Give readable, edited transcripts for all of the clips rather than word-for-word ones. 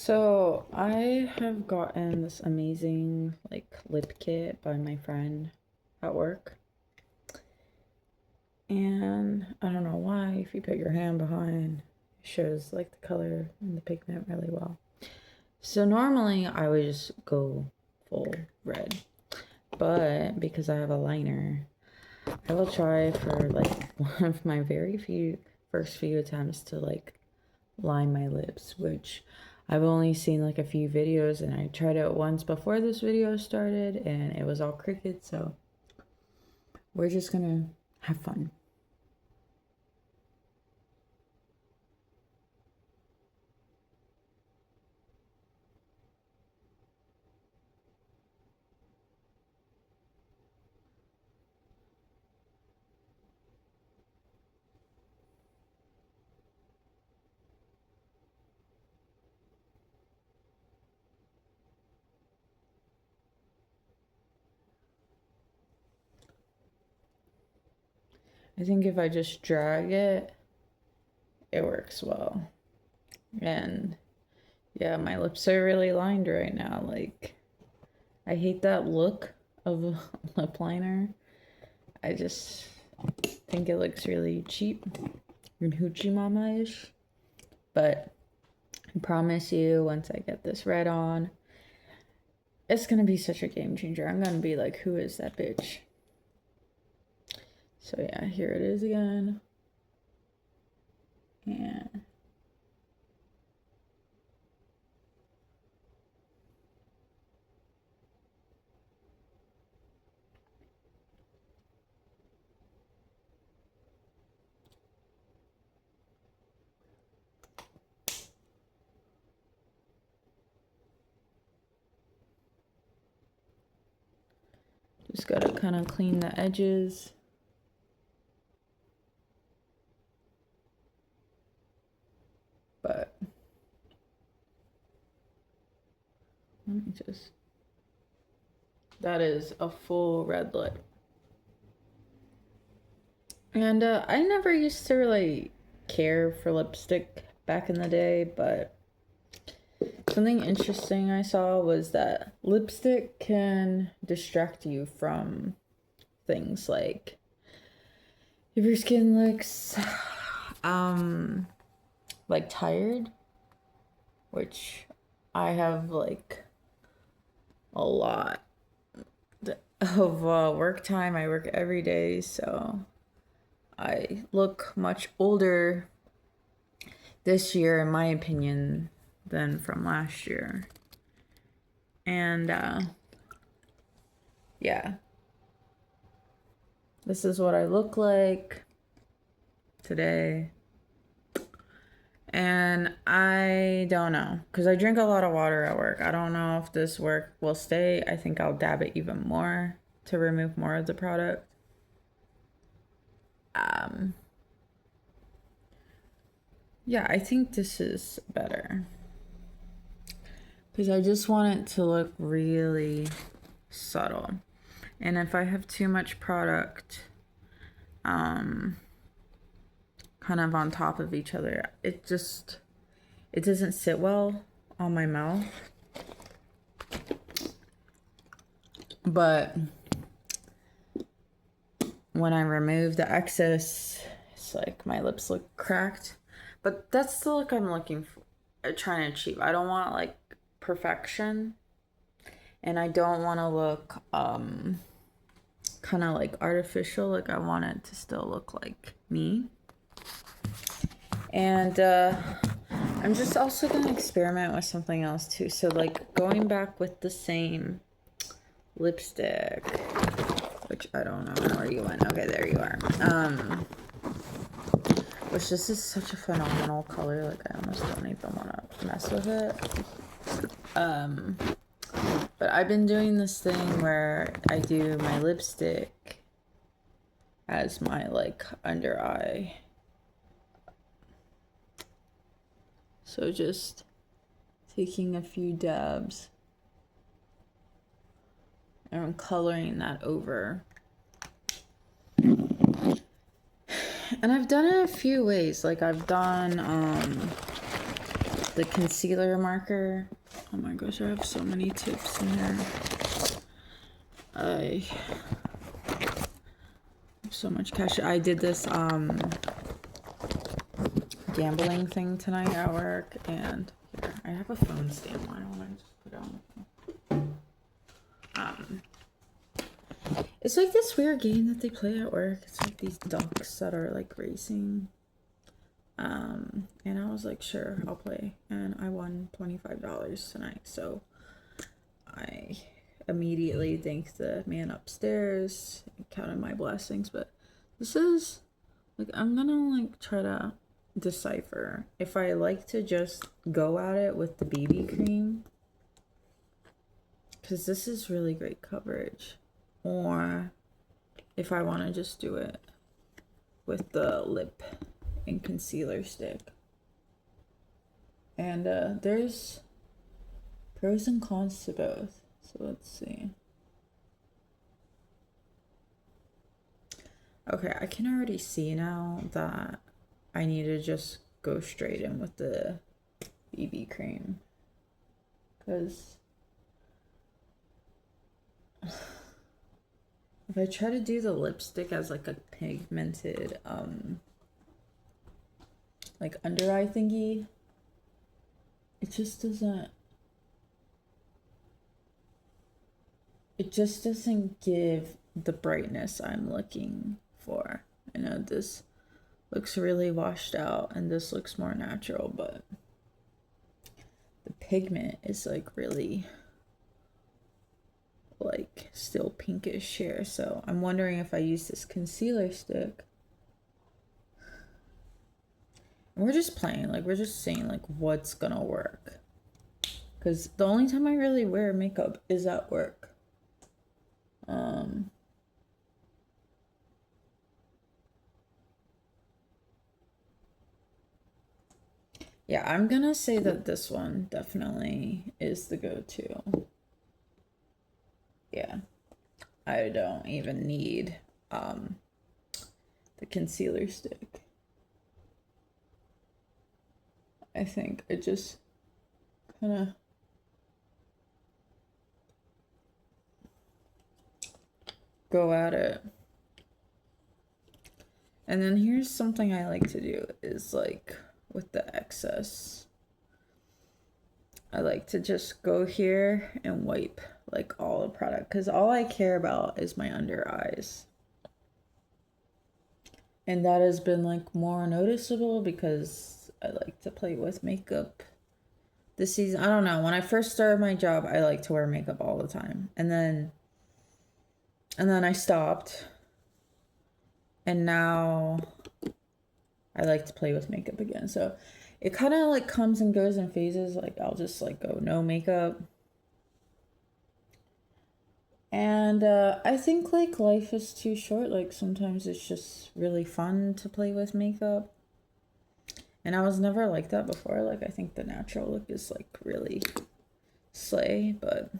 So I have gotten this amazing like lip kit by my friend at work. And I don't know why, if you put your hand behind, it shows like the color and the pigment really well. So normally I would just go full red. But because I have a liner, I will try for like one of my first few attempts to like line my lips, which I've only seen like a few videos, and I tried it once before this video started and it was all cricket, so we're just gonna have fun. I think if I just drag it, it works well. And yeah, my lips are really lined right now. Like, I hate that look of a lip liner. I just think it looks really cheap and hoochie mama-ish. But I promise you, once I get this red on, it's gonna be such a game changer. I'm gonna be like, who is that bitch? So yeah, here it is again. And just gotta kind of clean the edges. But let me just, that is a full red lip. And I never used to really care for lipstick back in the day, but something interesting I saw was that lipstick can distract you from things like if your skin looks like tired, which I have like a lot of work time. I work every day, so I look much older this year, in my opinion, than from last year. And yeah, this is what I look like today. And I don't know, because I drink a lot of water at work. I don't know if this work will stay. I think I'll dab it even more to remove more of the product. Yeah, I think this is better. Because I just want it to look really subtle. And if I have too much product kind of on top of each other, it doesn't sit well on my mouth. But when I remove the excess, it's like my lips look cracked. But that's the look I'm looking for, trying to achieve. I don't want like perfection, and I don't want to look kind of like artificial. Like, I want it to still look like me. And I'm just also gonna experiment with something else too. So like going back with the same lipstick, which I don't know where you went. Okay, there you are. Which this is such a phenomenal color. Like, I almost don't even want to mess with it. But I've been doing this thing where I do my lipstick as my like under eye. So just taking a few dabs and I'm coloring that over. And I've done it a few ways. Like, I've done the concealer marker. Oh my gosh, I have so many tips in here. I have so much cash. I did this gambling thing tonight at work, and here, I have a phone stand. Why don't I just put it on the phone? It's like this weird game that they play at work. It's like these ducks that are like racing. And I was like, sure, I'll play. And I won $25 tonight. So I immediately thanked the man upstairs, counted my blessings. But this is like, I'm gonna like try to decipher if I like to just go at it with the BB cream, because this is really great coverage, or if I want to just do it with the lip and concealer stick. And there's pros and cons to both. So let's see. Okay, I can already see now that I need to just go straight in with the BB cream. Because if I try to do the lipstick as like a pigmented like under eye thingy, it just doesn't give the brightness I'm looking for. I know this looks really washed out and this looks more natural, but the pigment is like really like still pinkish here. So I'm wondering if I use this concealer stick. And we're just playing, like we're just saying like what's gonna work. Because the only time I really wear makeup is at work. Yeah, I'm gonna say that this one definitely is the go-to. Yeah, I don't even need the concealer stick. I think I just kind of go at it. And then here's something I like to do is like with the excess, I like to just go here and wipe like all the product, because all I care about is my under eyes. And that has been like more noticeable because I like to play with makeup this season. I don't know, when I first started my job, I like to wear makeup all the time, and then I stopped, and now I like to play with makeup again. So it kind of like comes and goes in phases. Like I'll just like go no makeup. And I think like life is too short. Like sometimes it's just really fun to play with makeup. And I was never like that before. Like I think the natural look is like really slay, but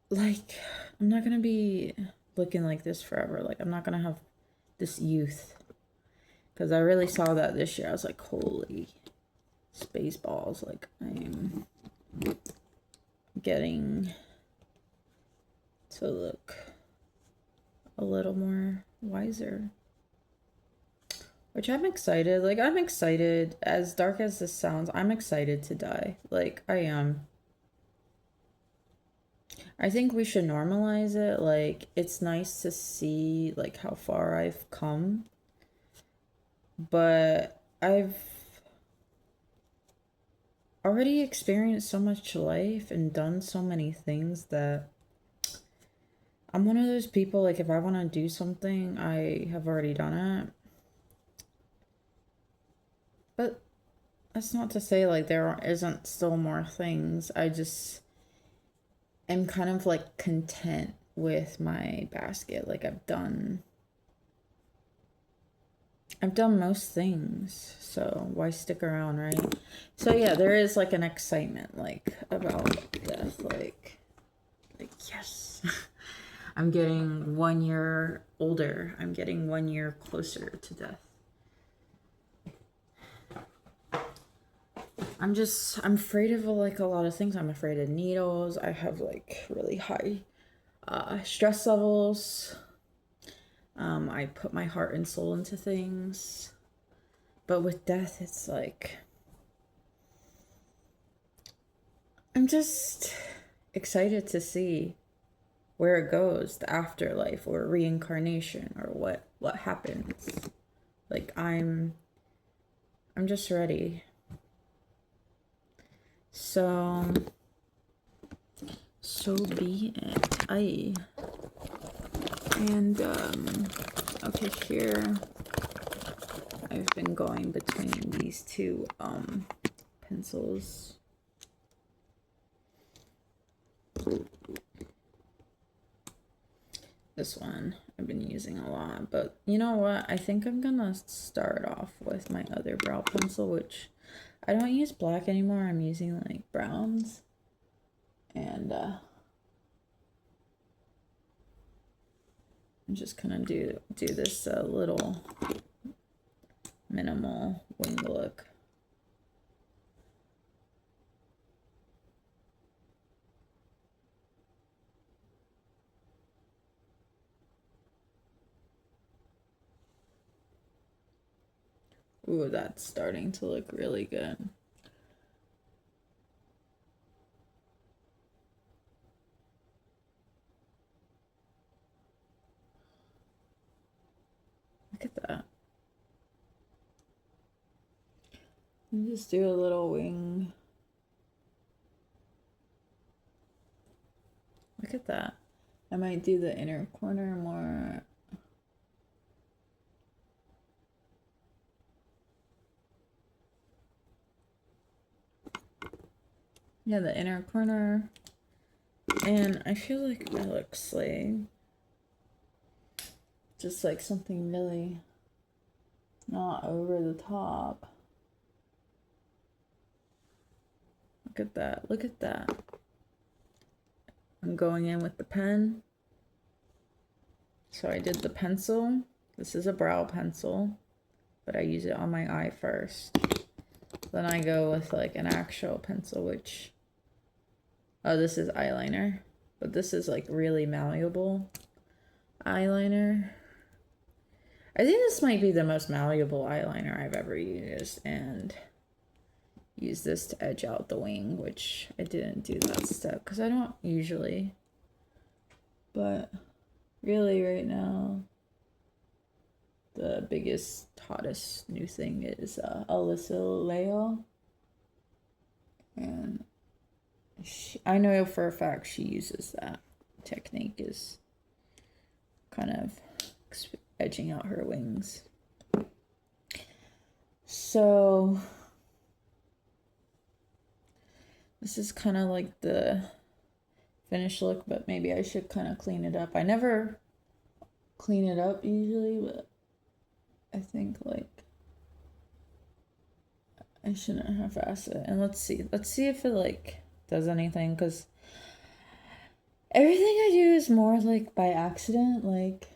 like I'm not gonna be looking like this forever. Like I'm not gonna have this youth, because I really saw that this year. I was like, holy space balls, like I'm getting to look a little more wiser, which I'm excited. Like I'm excited, as dark as this sounds, I'm excited to die. Like I am. I think we should normalize it. Like it's nice to see like how far I've come, but I've already experienced so much life and done so many things that I'm one of those people, like if I want to do something, I have already done it. But that's not to say like there isn't still more things. I just am kind of like content with my basket. Like I've done most things, so why stick around, right? So yeah, there is like an excitement like about death, like yes. I'm getting 1 year older. I'm getting 1 year closer to death. I'm afraid of like a lot of things. I'm afraid of needles. I have like really high stress levels. I put my heart and soul into things. But with death, it's like, I'm just excited to see where it goes, the afterlife or reincarnation or what happens. Like I'm just ready. So be it. Okay, here I've been going between these two pencils. This one I've been using a lot, but you know what? I think I'm gonna start off with my other brow pencil, which I don't use black anymore. I'm using like browns. And I'm just gonna do this little minimal wing look. Ooh, that's starting to look really good. Look at that. And just do a little wing. Look at that. I might do the inner corner more. Yeah, the inner corner. And I feel like it looks like just like something really not over the top. Look at that. Look at that. I'm going in with the pen. So I did the pencil. This is a brow pencil, but I use it on my eye first. Then I go with like an actual pencil, which, oh, this is eyeliner, but this is like really malleable eyeliner. I think this might be the most malleable eyeliner I've ever used, and use this to edge out the wing, which I didn't do that step because I don't usually, but really right now the biggest, hottest new thing is Alyssa Leo, and I know for a fact she uses that technique, is kind of edging out her wings. So this is kind of like the finished look, but maybe I should kind of clean it up. I never clean it up usually, but I think like I shouldn't half-ass it. And let's see if it like does anything, because everything I do is more like by accident. Like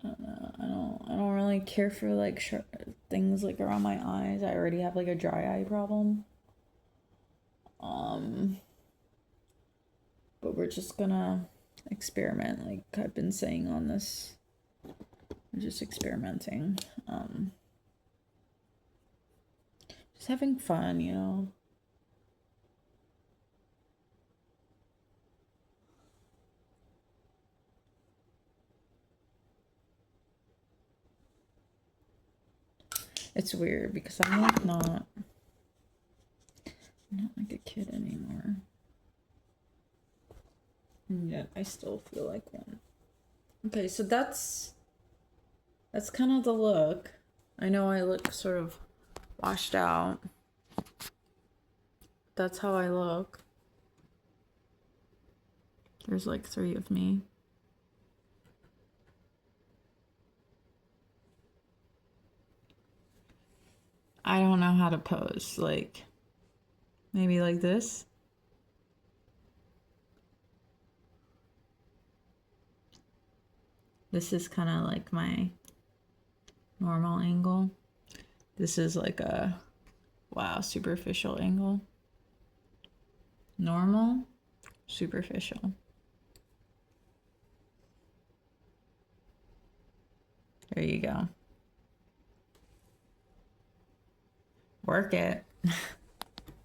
I don't know, I don't really care for like things like around my eyes. I already have like a dry eye problem. But we're just gonna experiment, like I've been saying on this. We're just experimenting. Just having fun, you know. It's weird because I'm like not like a kid anymore. And yet I still feel like one. Okay, so that's kind of the look. I know I look sort of washed out. That's how I look. There's like 3 of me. I don't know how to pose. Like, maybe like this. This is kind of like my normal angle. This is like a, wow, superficial angle. Normal, superficial. There you go. Work it.